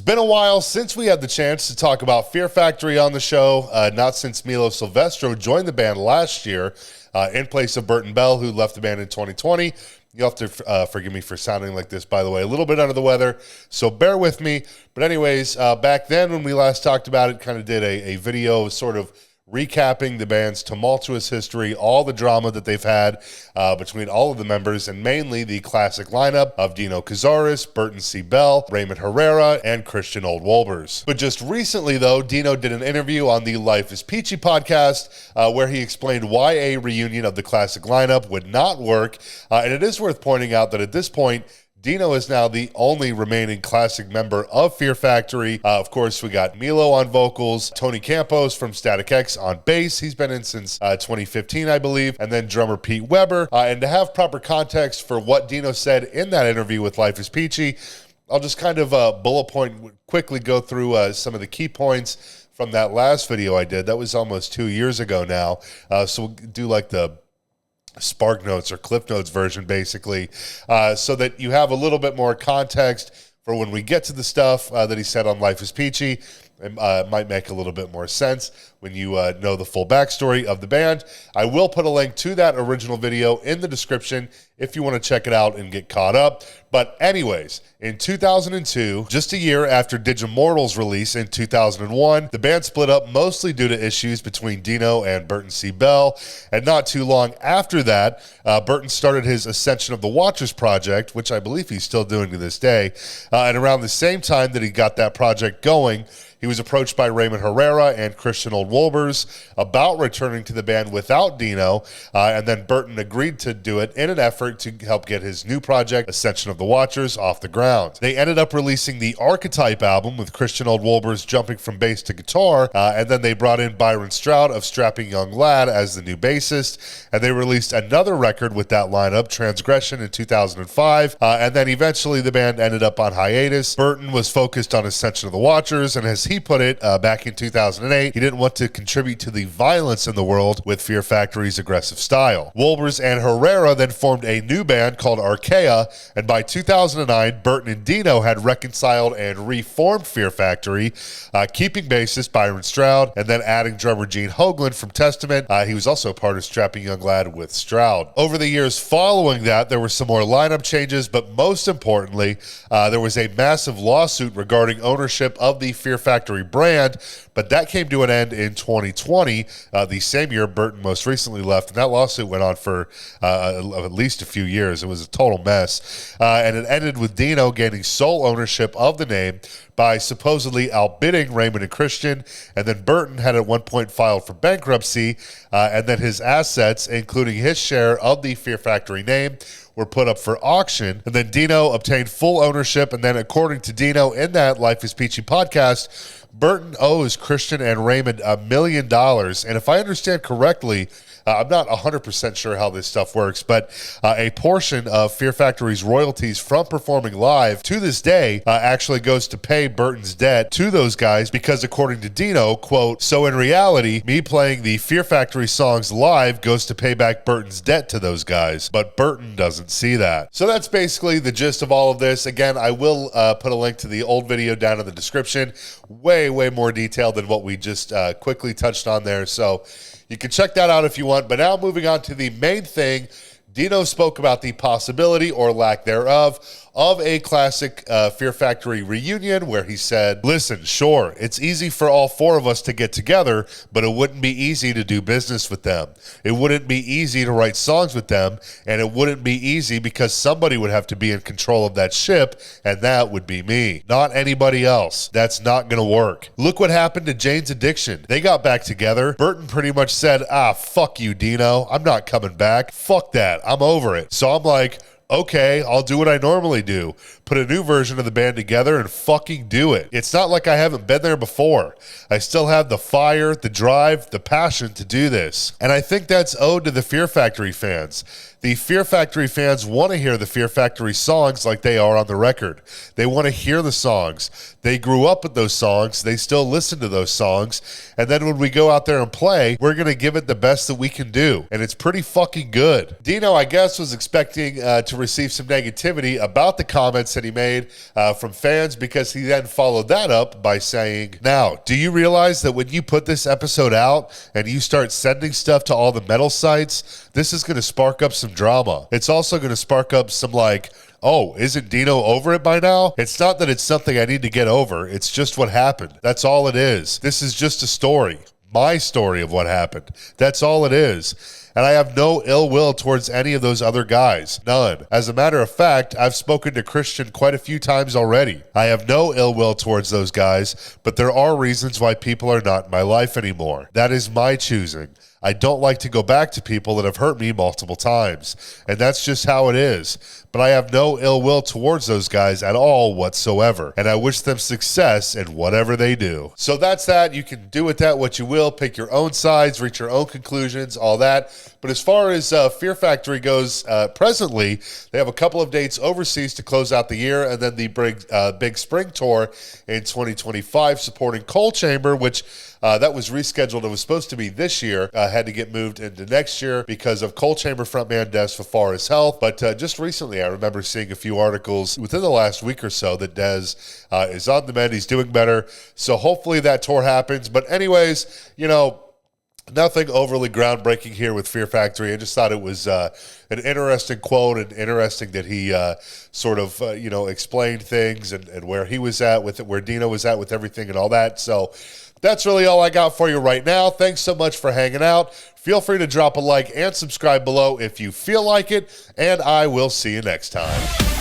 been a while since we had the chance to talk about Fear Factory on the show, not since Milo Silvestro joined the band last year in place of Burton Bell, who left the band in 2020. You'll have to forgive me for sounding like this, by the way, a little bit under the weather, so bear with me. But anyways, back then when we last talked about it, kind of did a video sort of recapping the band's tumultuous history, all the drama that they've had between all of the members, and mainly the classic lineup of Dino Cazares, Burton C. Bell, Raymond Herrera, and Christian Old Wolbers. But just recently, though, Dino did an interview on the Life Is Peachy podcast where he explained why a reunion of the classic lineup would not work. And it is worth pointing out that at this point, Dino is now the only remaining classic member of Fear Factory. Of course, we got Milo on vocals, Tony Campos from Static X on bass. He's been in since 2015, I believe. And then drummer Pete Weber. And to have proper context for what Dino said in that interview with Life Is Peachy, I'll just kind of bullet point, quickly go through some of the key points from that last video I did. That was almost 2 years ago now. So we'll do like the Spark Notes or Cliff Notes version, basically, so that you have a little bit more context for when we get to the stuff that he said on Life Is Peachy. It might make a little bit more sense when you know the full backstory of the band. I will put a link to that original video in the description if you want to check it out and get caught up. But anyways, in 2002, just a year after Digimortal's release in 2001, the band split up mostly due to issues between Dino and Burton C. Bell. And not too long after that, Burton started his Ascension of the Watchers project, which I believe he's still doing to this day. And around the same time that he got that project going, he was approached by Raymond Herrera and Christian Old Wolbers about returning to the band without Dino, and then Burton agreed to do it in an effort to help get his new project, Ascension of the Watchers, off the ground. They ended up releasing the Archetype album with Christian Old Wolbers jumping from bass to guitar, and then they brought in Byron Stroud of Strapping Young Lad as the new bassist, and they released another record with that lineup, Transgression, in 2005, and then eventually the band ended up on hiatus. Burton was focused on Ascension of the Watchers, and as he put it back in 2008, he didn't want to contribute to the violence in the world with Fear Factory's aggressive style. Wolbers and Herrera then formed a new band called Archaea, and by 2009, Burton and Dino had reconciled and reformed Fear Factory, keeping bassist Byron Stroud, and then adding drummer Gene Hoglan from Testament. He was also part of Strapping Young Lad with Stroud. Over the years following that, there were some more lineup changes, but most importantly, there was a massive lawsuit regarding ownership of the Fear Factory brand, but that came to an end in 2020, the same year Burton most recently left, and that lawsuit went on for at least a few years. It was a total mess, and it ended with Dino gaining sole ownership of the name by supposedly outbidding Raymond and Christian, and then Burton had at one point filed for bankruptcy, and then his assets, including his share of the Fear Factory name, were put up for auction, and then Dino obtained full ownership, and then according to Dino in that Life Is Peachy podcast, Burton owes Christian and Raymond $1 million, and if I understand correctly, I'm not 100% sure how this stuff works, but a portion of Fear Factory's royalties from performing live to this day actually goes to pay Burton's debt to those guys because according to Dino, quote, "So in reality, me playing the Fear Factory songs live goes to pay back Burton's debt to those guys, but Burton doesn't see that." So that's basically the gist of all of this. Again, I will put a link to the old video down in the description. Way more detailed than what we just quickly touched on there. So you can check that out if you want. But now moving on to the main thing, Dino spoke about the possibility or lack thereof of a classic Fear Factory reunion where he said, "Listen, sure, it's easy for all four of us to get together, but it wouldn't be easy to do business with them. It wouldn't be easy to write songs with them, and it wouldn't be easy because somebody would have to be in control of that ship, and that would be me, not anybody else. That's not going to work. Look what happened to Jane's Addiction. They got back together. Burton pretty much said, fuck you, Dino. I'm not coming back. Fuck that. I'm over it." So I'm like, okay, I'll do what I normally do. Put a new version of the band together and fucking do it. It's not like I haven't been there before. I still have the fire, the drive, the passion to do this. And I think that's owed to the Fear Factory fans. The Fear Factory fans want to hear the Fear Factory songs like they are on the record. They want to hear the songs. They grew up with those songs. They still listen to those songs. And then when we go out there and play, we're going to give it the best that we can do. And it's pretty fucking good. Dino, I guess, was expecting to receive some negativity about the comments that he made from fans, because he then followed that up by saying, "Now, do you realize that when you put this episode out and you start sending stuff to all the metal sites, this is going to spark up some drama. It's also going to spark up some like, oh, isn't Dino over it by now? It's not that it's something I need to get over. It's just what happened. That's all it is. This is just a story. My story of what happened. That's all it is. And I have no ill will towards any of those other guys. None. As a matter of fact, I've spoken to Christian quite a few times already. I have no ill will towards those guys, but there are reasons why people are not in my life anymore. That is my choosing. I don't like to go back to people that have hurt me multiple times, and that's just how it is. But I have no ill will towards those guys at all whatsoever, and I wish them success in whatever they do." So that's that. You can do with that what you will, pick your own sides, reach your own conclusions, all that. But as far as Fear Factory goes, presently, they have a couple of dates overseas to close out the year, and then the big spring tour in 2025 supporting Coal Chamber, which that was rescheduled. It was supposed to be this year, had to get moved into next year because of Coal Chamber frontman Des Fafar's health. But just recently, I remember seeing a few articles within the last week or so that Des is on the mend. He's doing better. So hopefully that tour happens. But anyways, nothing overly groundbreaking here with Fear Factory. I just thought it was an interesting quote, and interesting that he sort of, explained things and where he was at with it, where Dino was at with everything and all that. So that's really all I got for you right now. Thanks so much for hanging out. Feel free to drop a like and subscribe below if you feel like it, and I will see you next time.